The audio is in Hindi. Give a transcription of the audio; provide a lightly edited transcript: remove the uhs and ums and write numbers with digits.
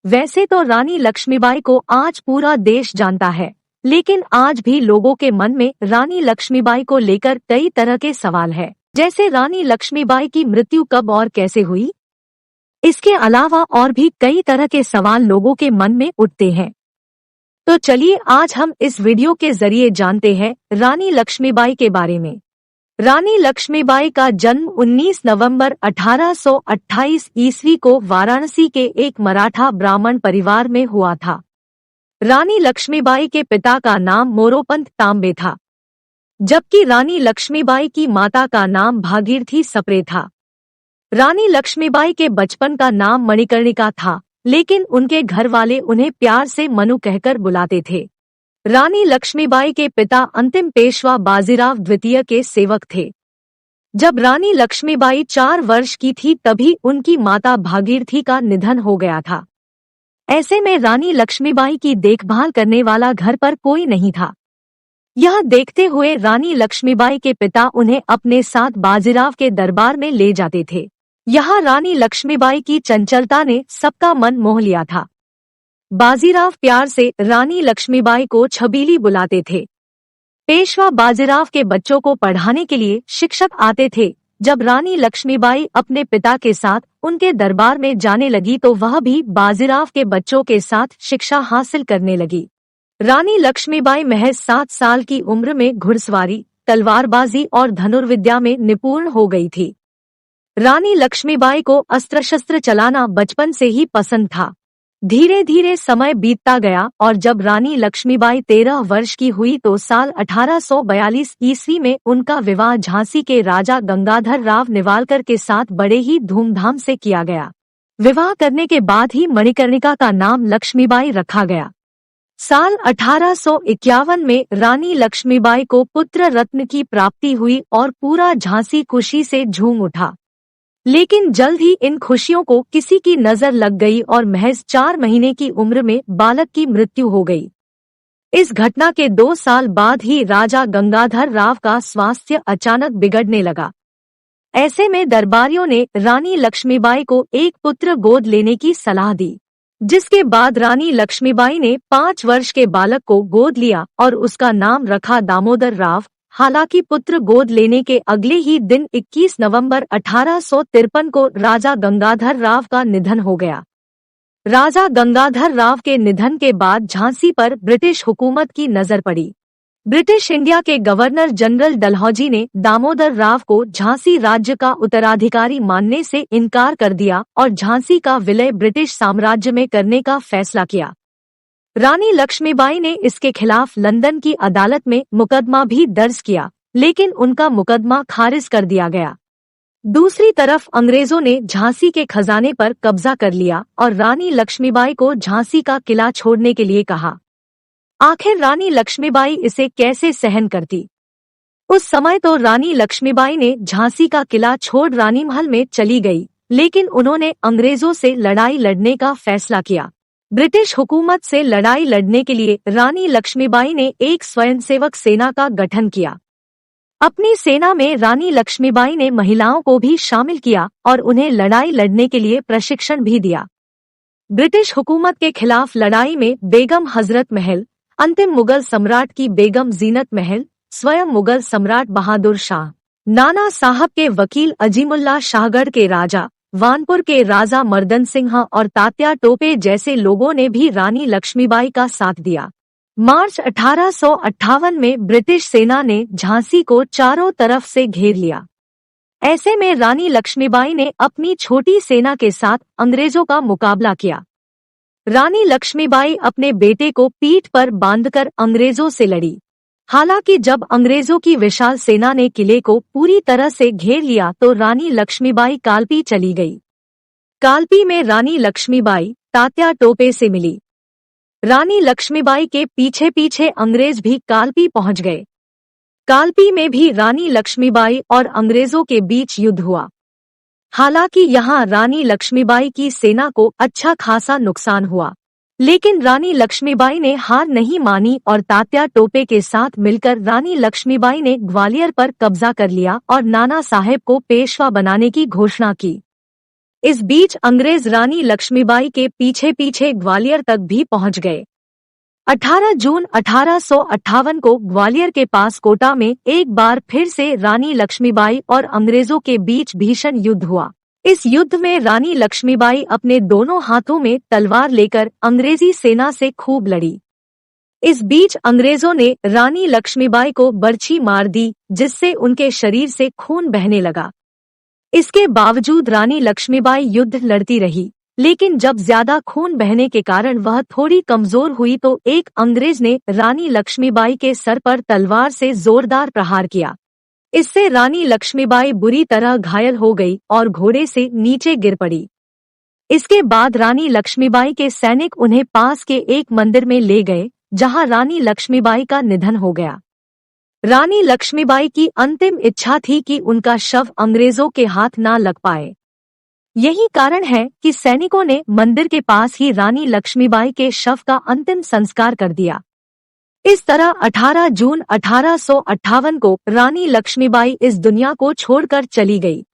वैसे तो रानी लक्ष्मीबाई को आज पूरा देश जानता है, लेकिन आज भी लोगों के मन में रानी लक्ष्मीबाई को लेकर कई तरह के सवाल है। जैसे रानी लक्ष्मीबाई की मृत्यु कब और कैसे हुई। इसके अलावा और भी कई तरह के सवाल लोगों के मन में उठते हैं। तो चलिए आज हम इस वीडियो के जरिए जानते हैं रानी लक्ष्मीबाई के बारे में। रानी लक्ष्मीबाई का जन्म 19 नवंबर 1828 ईस्वी को वाराणसी के एक मराठा ब्राह्मण परिवार में हुआ था। रानी लक्ष्मीबाई के पिता का नाम मोरोपंत तांबे था, जबकि रानी लक्ष्मीबाई की माता का नाम भागीरथी सप्रे था। रानी लक्ष्मीबाई के बचपन का नाम मणिकर्णिका था, लेकिन उनके घर वाले उन्हें प्यार से मनु कहकर बुलाते थे। रानी लक्ष्मीबाई के पिता अंतिम पेशवा बाजीराव द्वितीय के सेवक थे। जब रानी लक्ष्मीबाई 4 वर्ष की थी तभी उनकी माता भागीरथी का निधन हो गया था। ऐसे में रानी लक्ष्मीबाई की देखभाल करने वाला घर पर कोई नहीं था। यह देखते हुए रानी लक्ष्मीबाई के पिता उन्हें अपने साथ बाजीराव के दरबार में ले जाते थे। यहाँ रानी लक्ष्मीबाई की चंचलता ने सबका मन मोह लिया था। बाजीराव प्यार से रानी लक्ष्मीबाई को छबीली बुलाते थे। पेशवा बाजीराव के बच्चों को पढ़ाने के लिए शिक्षक आते थे। जब रानी लक्ष्मीबाई अपने पिता के साथ उनके दरबार में जाने लगी तो वह भी बाजीराव के बच्चों के साथ शिक्षा हासिल करने लगी। रानी लक्ष्मीबाई महज 7 साल की उम्र में घुड़सवारी, तलवारबाजी और धनुर्विद्या में निपुण हो गई थी। रानी लक्ष्मीबाई को अस्त्र शस्त्र चलाना बचपन से ही पसंद था। धीरे धीरे समय बीतता गया और जब रानी लक्ष्मीबाई 13 वर्ष की हुई तो साल 1842 ईस्वी में उनका विवाह झांसी के राजा गंगाधर राव नेवालकर के साथ बड़े ही धूमधाम से किया गया। विवाह करने के बाद ही मणिकर्णिका का नाम लक्ष्मीबाई रखा गया। साल 1851 में रानी लक्ष्मीबाई को पुत्र रत्न की प्राप्ति हुई और पूरा झांसी खुशी से झूम उठा। लेकिन जल्द ही इन खुशियों को किसी की नजर लग गई और महज 4 महीने की उम्र में बालक की मृत्यु हो गई। इस घटना के 2 साल बाद ही राजा गंगाधर राव का स्वास्थ्य अचानक बिगड़ने लगा। ऐसे में दरबारियों ने रानी लक्ष्मीबाई को एक पुत्र गोद लेने की सलाह दी, जिसके बाद रानी लक्ष्मीबाई ने 5 वर्ष के बालक को गोद लिया और उसका नाम रखा दामोदर राव। हालांकि पुत्र गोद लेने के अगले ही दिन 21 नवंबर 1853 को राजा गंगाधर राव का निधन हो गया। राजा गंगाधर राव के निधन के बाद झांसी पर ब्रिटिश हुकूमत की नजर पड़ी। ब्रिटिश इंडिया के गवर्नर जनरल डलहौजी ने दामोदर राव को झांसी राज्य का उत्तराधिकारी मानने से इनकार कर दिया और झांसी का विलय ब्रिटिश साम्राज्य में करने का फैसला किया। रानी लक्ष्मीबाई ने इसके खिलाफ लंदन की अदालत में मुकदमा भी दर्ज किया, लेकिन उनका मुकदमा खारिज कर दिया गया। दूसरी तरफ अंग्रेजों ने झांसी के खजाने पर कब्जा कर लिया और रानी लक्ष्मीबाई को झांसी का किला छोड़ने के लिए कहा। आखिर रानी लक्ष्मीबाई इसे कैसे सहन करती। उस समय तो रानी लक्ष्मीबाई ने झांसी का किला छोड़ रानीमहल में चली गई, लेकिन उन्होंने अंग्रेजों से लड़ाई लड़ने का फैसला किया। ब्रिटिश हुकूमत से लड़ाई लड़ने के लिए रानी लक्ष्मीबाई ने एक स्वयंसेवक सेना का गठन किया। अपनी सेना में रानी लक्ष्मीबाई ने महिलाओं को भी शामिल किया और उन्हें लड़ाई लड़ने के लिए प्रशिक्षण भी दिया। ब्रिटिश हुकूमत के खिलाफ लड़ाई में बेगम हजरत महल, अंतिम मुगल सम्राट की बेगम जीनत महल, स्वयं मुगल सम्राट बहादुर शाह, नाना साहब के वकील अजीमुल्ला शाहगढ़ के राजा, वानपुर के राजा मर्दन सिंह और तात्या टोपे जैसे लोगों ने भी रानी लक्ष्मीबाई का साथ दिया। मार्च 1858 में ब्रिटिश सेना ने झांसी को चारों तरफ से घेर लिया। ऐसे में रानी लक्ष्मीबाई ने अपनी छोटी सेना के साथ अंग्रेजों का मुकाबला किया। रानी लक्ष्मीबाई अपने बेटे को पीठ पर बांधकर अंग्रेजों से लड़ी। हालांकि जब अंग्रेजों की विशाल सेना ने किले को पूरी तरह से घेर लिया तो रानी लक्ष्मीबाई कालपी चली गई। कालपी में रानी लक्ष्मीबाई तात्या टोपे से मिली। रानी लक्ष्मीबाई के पीछे पीछे अंग्रेज भी कालपी पहुंच गए। कालपी में भी रानी लक्ष्मीबाई और अंग्रेजों के बीच युद्ध हुआ। हालांकि यहाँ रानी लक्ष्मीबाई की सेना को अच्छा खासा नुकसान हुआ, लेकिन रानी लक्ष्मीबाई ने हार नहीं मानी और तात्या टोपे के साथ मिलकर रानी लक्ष्मीबाई ने ग्वालियर पर कब्जा कर लिया और नाना साहेब को पेशवा बनाने की घोषणा की। इस बीच अंग्रेज रानी लक्ष्मीबाई के पीछे पीछे ग्वालियर तक भी पहुंच गए। 18 जून 1858 को ग्वालियर के पास कोटा में एक बार फिर से रानी लक्ष्मीबाई और अंग्रेजों के बीच भीषण युद्ध हुआ। इस युद्ध में रानी लक्ष्मीबाई अपने दोनों हाथों में तलवार लेकर अंग्रेजी सेना से खूब लड़ी। इस बीच अंग्रेजों ने रानी लक्ष्मीबाई को बर्छी मार दी, जिससे उनके शरीर से खून बहने लगा। इसके बावजूद रानी लक्ष्मीबाई युद्ध लड़ती रही, लेकिन जब ज्यादा खून बहने के कारण वह थोड़ी कमजोर हुई तो एक अंग्रेज ने रानी लक्ष्मीबाई के सर पर तलवार से जोरदार प्रहार किया। इससे रानी लक्ष्मीबाई बुरी तरह घायल हो गई और घोड़े से नीचे गिर पड़ी। इसके बाद रानी लक्ष्मीबाई के सैनिक उन्हें पास के एक मंदिर में ले गए, जहां रानी लक्ष्मीबाई का निधन हो गया। रानी लक्ष्मीबाई की अंतिम इच्छा थी कि उनका शव अंग्रेजों के हाथ ना लग पाए। यही कारण है कि सैनिकों ने मंदिर के पास ही रानी लक्ष्मीबाई के शव का अंतिम संस्कार कर दिया। इस तरह 18 जून 1858 को रानी लक्ष्मीबाई इस दुनिया को छोड़कर चली गई।